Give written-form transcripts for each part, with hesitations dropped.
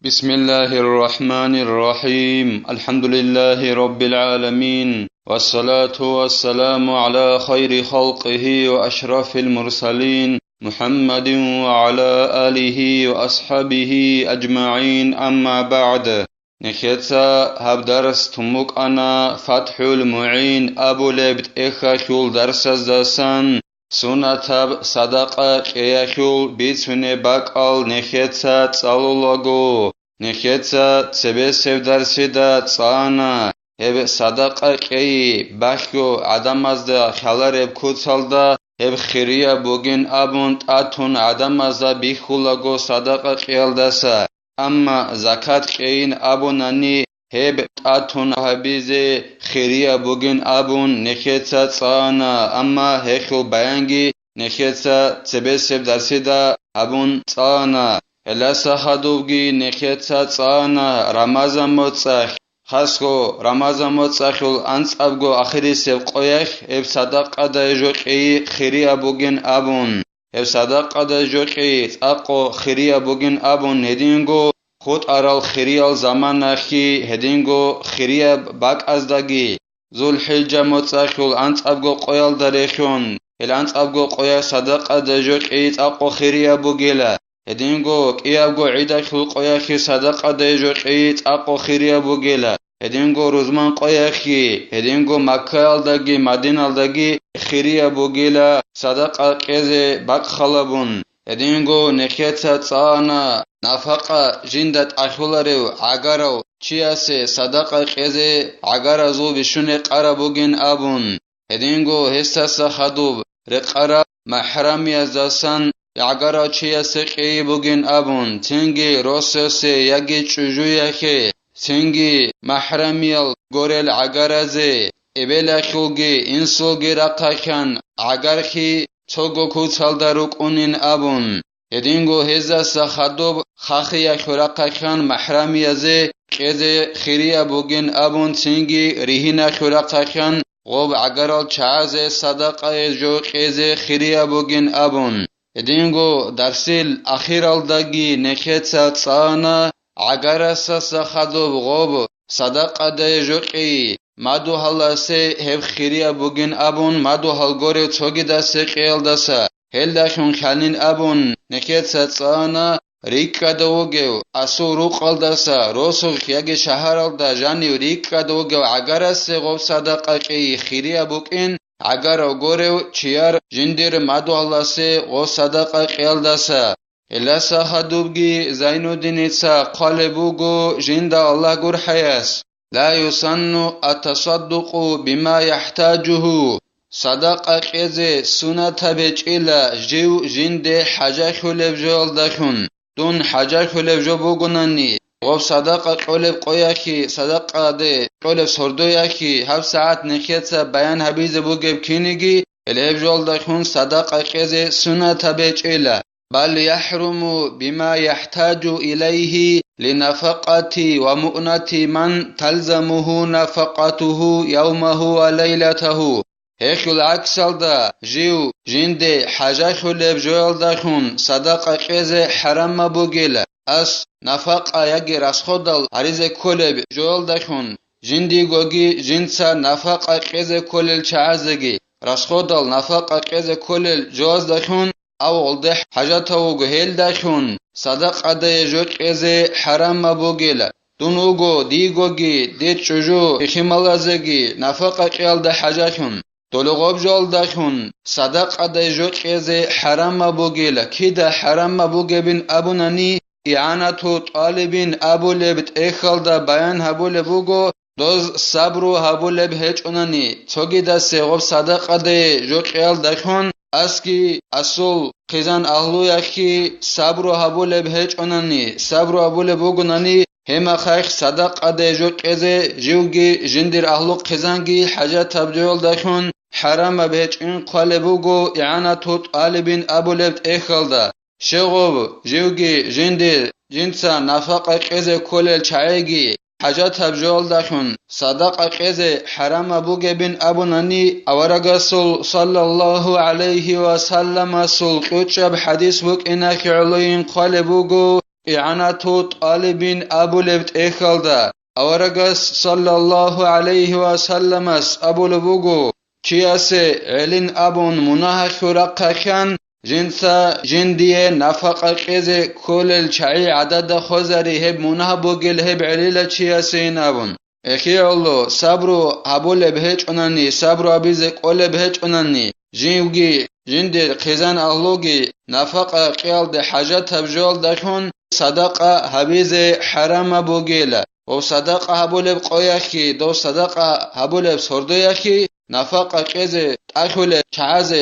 بسم الله الرحمن الرحيم الحمد لله رب العالمين والصلاة والسلام على خير خلقه وأشرف المرسلين محمد وعلى آله وأصحابه أجمعين أما بعد نخيتسا هبدرس تموك أنا فتح المعين أبو لبت إخاشول درس الزسان سنتاب صدقة كياشول بيتسوني باقال نخيتسا تسالولاغو نخيتسا تسبسف درسيدا تسانا هب صدقة كي باشو عدمازدا خلارب كوتسالدا هب خيريا بوغين أبون تاتون عدمازدا بيخولاغو صدقة كيالدسا أما زكاة كيين أبوناني هب تاتون حبيزي خيريا بوغين أبون نخيتسا تسانا أما هخل بيانجي نخيتسا تسبسف درسيدا أبون تسانا هلاسا خدوغي نخيتسا تسانا رمضان موتساخ خاصو رمضان موتساخل أنس أبغو آخری سب قويخ هب صدقة دا جوكي خيريا بوغين أبون هب صدقة دا جوكي تاقو خيريا بوغين أبون هدينغو خود أرال خيريال زمان أخي هدينغو خيريا باك أزداغي ذو الحجة موتساخل أنس أبغو قويال داريخون هل أنس أبغو قويا صدقة دا جوكي تاقو خيريا بوغيلا هدينغو كيابغو عيداخل قوياخي صدقة دا جوكي تاقو خيريا بوغيلا هدينغو روزمان قوياخي هدينغو مكة الداغي مدينة الداغي خيريا بوغيلا صدقة كيزي باك خلابون هدينغو نخيتسا تسانا نفقة جندت أخولاريو عقارو چياسي صدقة كيزي عقارا زو بشوني قرابوغين أبون هدينغو هستاسا خدوب رقارا محرمي ازداسان عقارا چياسي قيبوغين أبون تنگي روسيسي يگي چجوياخي تنگي محرميال غوريل عقارازي إبلاخوغي إنسوغي رقاكان عقارخي توغو كوتالداروك أونين أبون هدينغو هزاسا خدوب خاخيا خرقاكان محرميازي كيزي خيريا بوغين أبون تنگي ريهنا خرقاكان غوب عقارال چعازي صدقاء جو كيزي خيريا بوغين أبون هدينغو درسيل أخيرال داغي نخيتسا تسانا عقاراسا سخدوب غوب صدقاء دا جوكي مادو هلاسي هب خيريا بوغين أبون مادو هلغوري توغي داسي قيال داسا هل داخون خالين أبون نخيتسا تسانا ريكا دوغيو أسو روقال داسا روسوخ يگي شهرال دا جانيو ريكا دوغيو عقاراسي غوب صدقاء كي خيريا بوغين عقارو غوريو چيار جندير مادو هلاسي غوب صدقاء قيال داسا إلاسا خدوبغي زينو دينيتسا قالبوغو جندا الله غور حياس لا يسن التصدق بما يحتاجه صدقة كيزي سنة بيجيلا جيو جندي حاجة خلف جول دخون دون حاجة خلف جو بوغناني غوب صدقة قلب قوياكي صدقة دي قلب سردوياكي هف ساعت نخيتسا بيان حبيز بوغب كينيجي الهف جول دخون صدقة كيزي سنة بيجيلا بل يحرم بما يحتاج إليه لنفقة ومؤنة من تلزمه نفقته يومه وليلته هيك العكس دا جيو جندي حاجة خلب جوال داخون صدقة كيزي حرم بوغيلا أس نفقة يجي رسخدل عريزة كلب جوال داخون جندي غوغي جنسا نفقة كيزي كلل چعازگي رسخدل نفقة كيزي كلل جواز داخون أول ده حاجته جهل داشون صدق ده جوك إزه حرام بوجيلا دونوجو ديجوجي ديت شجو إخمالازجي نفقة قيل ده حاجتهم دولغوب جال داشون صدق ده جوك إزه حرام بوجيلا كده حرام بوجبين أبوناني إعانة طالبين أبو لبت إخال ده بيان هبو لبوجو دوز صبرو هبو لب هيج أناني توجي ده سيغوب صدق ده جوك قيل داشون اسکی اصول قیزان اهلو یکی صبر و هبول بهچ آنانی صبر و هبول بگونانی هم خیخ صدق ادیجو قیزه جوگی جندیر اهلو قیزانگی حاجت تبجول دکن حرام بهچ این قلبوگو اعانه توت قالبین ابو لبت ایخالده شغوب جوگی جندیر جنسا نفق قیزه کلل چایگی حاجات تبجول دخون صدق قيزي حرام بوغبين أبو ناني أورغ صلى الله عليه وسلم سل قوتشب حديث بوك إنك علين قال بوغو إعانة طالب أبو لبت إخلدا أورغس صلى الله عليه وسلم أبو لبوغو چیاس علین ابون مناه خورقکن جنسا جندیه نفق قیز کل چای عدد خوزری هب مناه بوگل هب علیل چیاسین ابون اخی الله صبرو هبول بهچ اونانی صبرو ابیز قول بهچ اونانی جیوگی جندی قیزان اهلوگی نفق قیال ده حاجت تبجال دکن صدقه هبیز حرام بوگیله و صدقه هبول بقویخی دو صدقه هبول بسردویخی نفق قیز تاخل چعز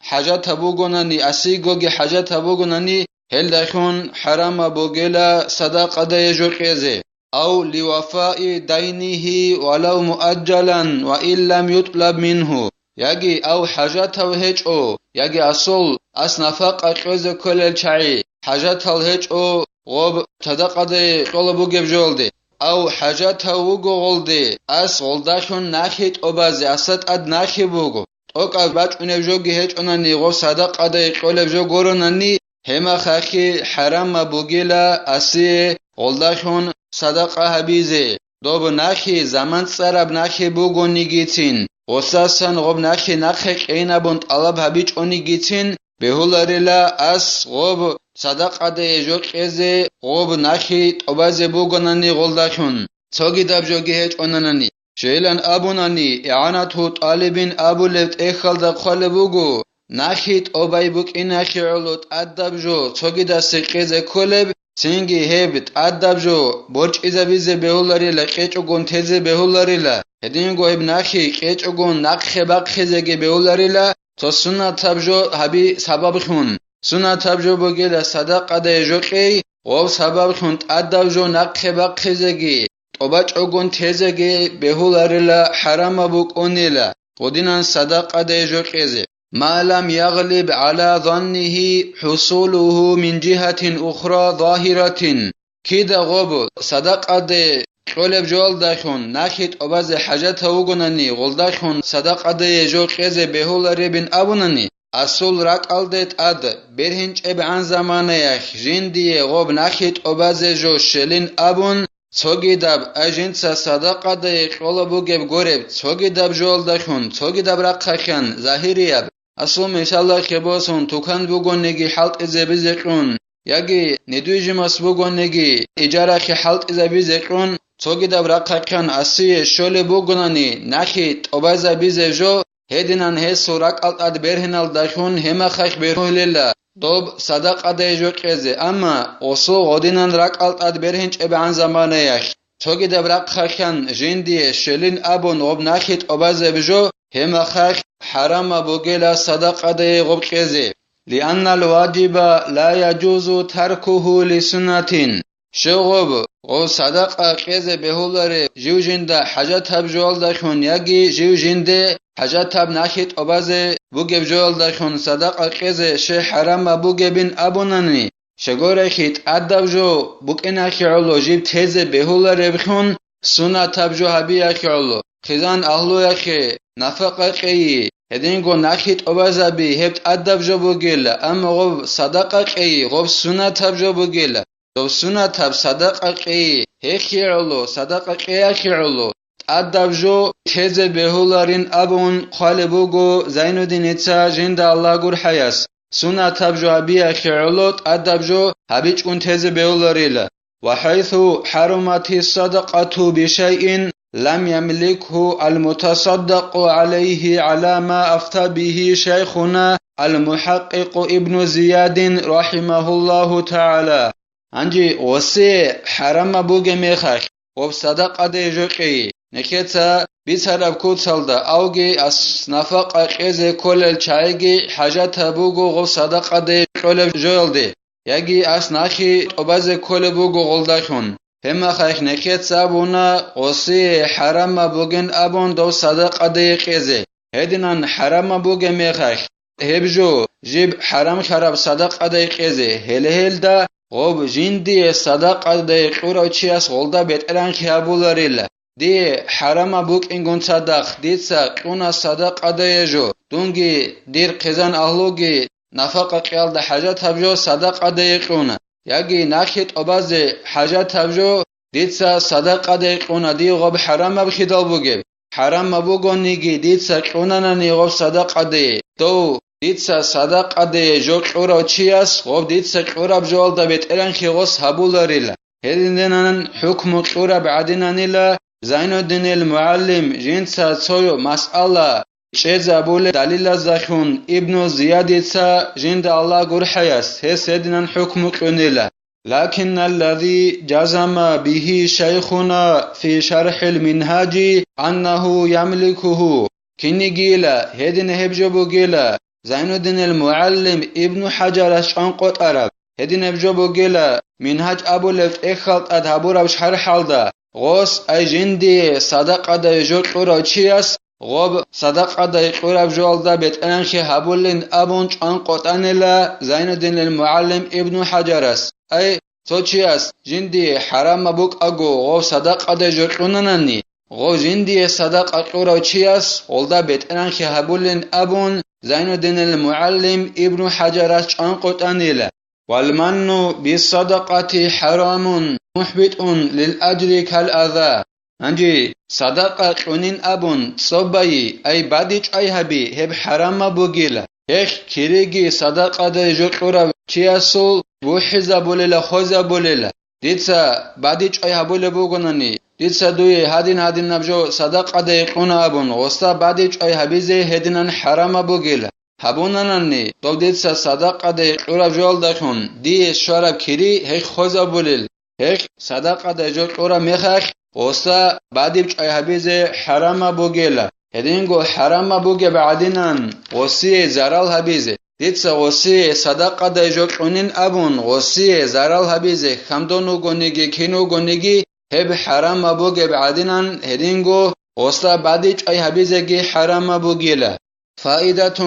حاجت بوگونانی اسیگوگی حاجت بوگونانی هل دکن حرام بوگیله صدقه ده جو قیزه أو لوفاء دينه ولو مؤجلا وإن لم يطلب منه يجي أو حاجته هيجو يجي أصل أصنفق أقوز كل الشعي حاجته هيجو غب تدقد طلبو جبجولدي أو حاجته وغولدي أس غولداشون ناخيت أبازي أسد أد ناخي بوغو توقع باج أنبجوغي هيج أناني غو صدق أدي قولبجو غوروناني هما خاخي حرام بوغيلا أسي غولداشون صدقه هبیزه دوب نخی زمان سراب نخی بوگونی گیتین غصاصن غب نخی نخک اینا بند طلب هبیچ اونی گیتین بهولریلا اس غب صدقه ده جوک ازه غب نخی توبازه بوگونانی غلداشون سوگی دبجوگی هیچ اونانانی شیلن ابونانی اعانتو طالبین ابو لفت اخل دقال بوگو نخی توبای بوک این نخی علوت ادبجو سوگی دستی قیزه کلب سینگی هبت ادبجو برچ ایزابیزه بهولاری لقیچوگون تزه بهولاری لا هدینگو هب نخی قیچوگون نخی بقخیزگی بهولاری لا تو سنت تبجو هبی سبب خون سنت تبجو بگیل صدقه ده جوکی و سبب خون ادبجو نخی بقخیزگی توبچوگون تزگی بهولاری لا حرام بکنی لا ودینان صدقه ده جوکیزه ما لم يغلب على ظنه حصوله من جهة أخرى ظاهرة كده غب صدقه ده قلب جوال داشون ناخد أباز حاجات وگونانی غل داشون صدقه ده جو قیز بهولاری بین ابونانی اصول رک الدت اد برهنج اب عن زمانه یخ جندی غب ناخد أباز جو شلین ابون توگی دب اجنس صدقه ده قلبو گب گورب توگی دب جوال داشون توگی دب رقخن ظاهریاب اصل مثال خباسون توکن بگونگی حلق ازبیزکون یکی ندویجی مس بگونگی اجاره خی حلق ازبیزکون توگی دبرقکن اسی شل بگونانی نخی توباز بیزجو هدینان هسو رک اد برهنال داشون هم خخ برهلیلا دوب صدق ادیجو قزه اما اوسو غدینان رک اد برهنچ ابعن زمانه یخ توگی دبرقکن جندی شلین ابون غب نخی توباز بجو هم خخ حرام بوگيلا صدقه ده غب قزه لأن الواجب لا يجوز تركه لسنة شغب غو صدقه قزه بهولاره جو جنده حاجت هب جوال داشون یگی جو جنده حاجت هب نخید آبازه بوگب جوال داشون صدقه قزه شه حرام بوگبین ابونانی شگوره خید ادب جو بوک نخی علو جیب تیزه بهولاره بخون سنت هب جو هبی اخی علو خیزان اهلو یخی نفقه قیی هدینگو نخید اوبازابی هبت ادب جو بگیل اما غب صدقه قیی غب سنت هب جو بگیل دو سنت هب صدقه قیی هیخی علو صدقه قیی علو ادب جو تیز بهولارین ابون خالبوگو زینودین ایتسا جند الله گر حیاس سنت هب جو هبی اخی علو ادب جو هبیچ اون تیز بهولاریل وحيث حرمت الصدقه بشيء لم يملكه المتصدق عليه على ما أفتى به شيخنا المحقق ابن زياد رحمه الله تعالى انجي وسي حرم بوغ ميخخ وبصدق ديجوكي نكيتا بيترب كوتسالدا اوغي اس نفق قيز كل الچايغي حاجات بوغو صدق ديجول جولدي يگي اس ناخي اوباز كل بوغو غولداشون هم خیک نکت سابونا قصی حرام بوگن ابون دو صدق ادی قیزه هدینان حرام بوگه میخک هبجو جیب حرام خراب صدق ادی قیزه هل دا غب جندی صدق ادی قورا چی اس غلدا بهترین خیابولاریل دی حرام بوگ اینگون صدق دیتسا قونا صدق ادی جو دونگی دیر قیزان اهلوگی نفق قیال ده حاجت هبجو صدق ادی قونا яги нахит обазе хажат абжо дица садақа де қуна ди гоб харам абхидал буге харам абугониги дица қунанани гоб садақа де то дица садақа де жо қура чиас гоб дица қура бжол да бетеран хигос хабуларила هذين حكم قرب عدنان لا زين الدين المعلم جنسا صيو مسألة شزابول دليل زخون ابن زياد جند الله قرحيس هذين حكم قنلا لكن الذي جزم به شيخنا في شرح المنهاج أنه يملكه كني جيلا هذين هبجبو جيلا زين الدين المعلم ابن حجر شنقط عرب هدين ابجبو جيلا منهج ابو لفت اخلط ادهبو ربش حرحالدا غوس اي جندي صدقه دا يجور قرا چياس غوب صدقه دا يقرا بجولدا بيت انخي هبولين ابون چان قطانلا زين الدين المعلم ابن حجرس اي توچياس جندي حرام بوك اگو غوب صدقه دا يجور قنانني غو جندي صدقه قرا چياس ولدا بيت انخي هبولين ابون زين الدين المعلم ابن حجرس چان قطانلا والمن بالصدقة حرام محبط للأجر كالأذى أنجي صدقة قنين أبون صبي أي باديج أي هبي هب حرام بوغيلا هيك كيريجي صدقة دي جقورا چياسول بوحزة بوليلا خوزة بوليلا ديتسا باديج أي هبولي بوغناني ديتسا دوي هادين نبجو صدقة دي قونا أبون غستا باديج أي هبيزي هدينان حرام بوغيلا هبونانني دولديتسا صدقة دي قورا جول دخون دي شرب كيري هيك خوزة بوليل هيك صدقة دي جول قورا ميخاك غستا باديج أي هبيزي حرام بوغيلا هدينغو حرام بوغي بعدينان غسي زرال هبيزي ديتسا غسي صدقة دي جول قونين أبون غسي زرال هبيزي خمدونو غونيگي كينو غونيگي هب حرام بوغي بعدينان هدينغو غستا باديج أي هبيزي حرام بوغيلا فائدة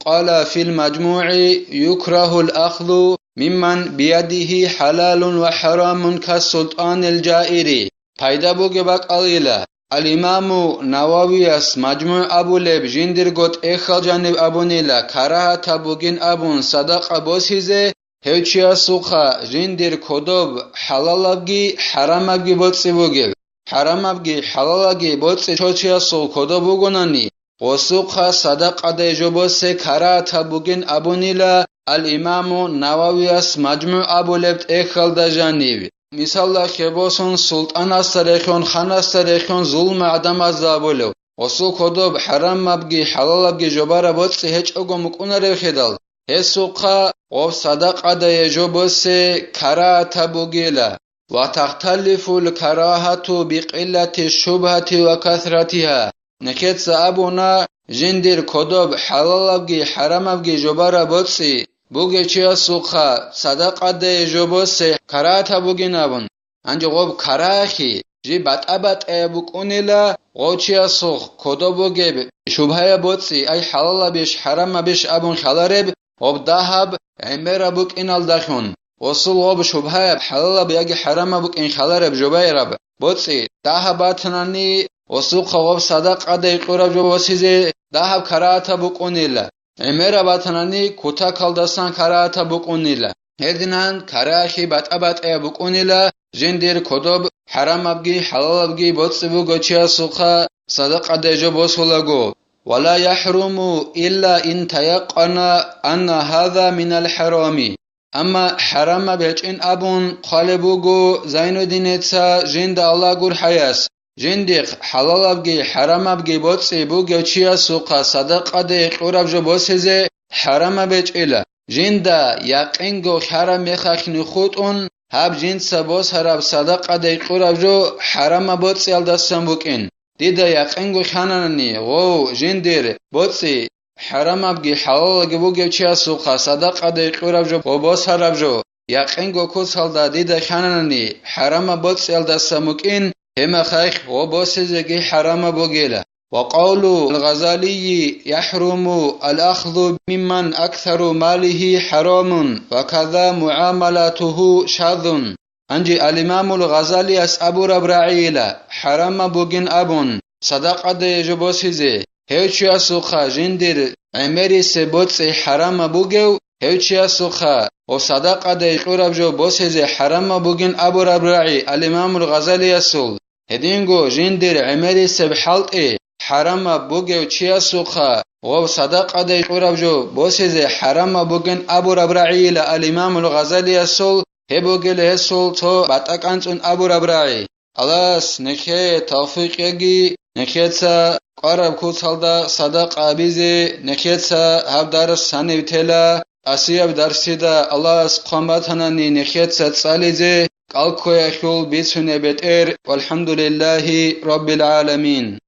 قال في المجموع يكره الأخذ ممن بيده حلال وحرام كالسلطان الجائري فائدة بوغبك أغيلا الإمام نووي مجموع أبو لب جندر قد إخل جانب أبونيلا كراهة بوغين أبون صدق أبوسيزي هيوچيا سوخا جندر كدوب حلالبگي حرامبگي بوتسي بوغل حرامبگي حلالبگي بوتسي چوچيا سو كدوب بوغناني وسوقها صدقة دي جبوسي كراتا بوغين أبونيلا الإمام نووي مجموع أبو لبت إخل دا جانيب مثال خبوسون سلطان استريخون خان استريخون ظلم عدم الزابولو وسو كدوب حرام مبگي حلال مبگي جبارا بوتسي هيچ اگو مكونا رخدال هسوقها وف صدقة دي جبوسي كراتا بوغيلا وتختلف الكراهة بقلة الشبهة وكثرتها نكت أبونا جندر كدوب حلالبگي حرامبگي جبارا بوتسي بوغي چيا سوخا صدقة دي جبوسي كراتا بوغي نابون انجي غوب كراخي جي بات بوكونيلا غو چيا سوخ كدوبوغي شبهة بوتسي اي حلالبيش حرامبيش ابون خلارب غوب داهب عميرا بوك انال داخون وصل غوب شبهة حلالب ياگي حرامبوك ان خلارب جبايرب بوتسي داهباتناني وسوق خواب صدقه دي قرب جو وسيزي دهب كراتا بقونيلا اميرا باتناني كوتا كالدسان كراتا بقونيلا هدنان كراخي بات بقونيلا جندير كدوب حرام ابگي حلال ابگي بوتسبو گوچيا سوقا صدقه دي جو بوسولاگو ولا يحرم الا ان تيقن ان هذا من الحرام اما حرام بچين ابون قالبوگو زين الدينتا جند الله گور حياس جندق حلالبگي حرامبگي بوتسي بوگو چيا سوقا صدقه دي قرب جو بوسيزي حرام بچيلا جندا يقينگو حرام يخخني خودون هب جند سبوس حرب صدقه دي قرب جو حرام بوتسي الدسم بوكين ديدا يقينگو خاناني غو جندير بوتسي حرامبگي حلالبگي بوگو چيا سوقا صدقه دي قرب جو بوس حرب جو يقينگو كوسالدا ديدا خاناني حرام بوتسي الدسم بوكين هما خيخ وبوسيزكي حرام بوغيلا وقول الغزالي يحرم الأخذ ممن أكثر ماله حرام وكذا معاملته شاذ أنجي الإمام الغزالي أبو ربرعيلا حرام بوغين أبون صدقة دي جبوسيزي هيوچيا سوخا جندر عمري سبوتسي حرام بوغيو هيوچيا سوخا وصدقة دي قرب جو بوسيزي حرم بوغن أبو ربرعي الإمام الغزالي يسول هدينغو جندر عمري سبحالت حرم بوغيو چيا سوخا وصدقة دي قرب جو بوسيزي حرم بوغن أبو ربرعي الإمام الغزالي يسول هبوغل يسول تو باتاقانچون أبو ربرعي الله نكي توفيق يجي نكيتسا قرب كوتالدا صدقة بيزي نكيتسا هبدار سانيوتلا أسياب درسيدا الله قامتنا نكيتسا تساليزي قالكو يخول بيتسوني بيتئر والحمد لله رب العالمين.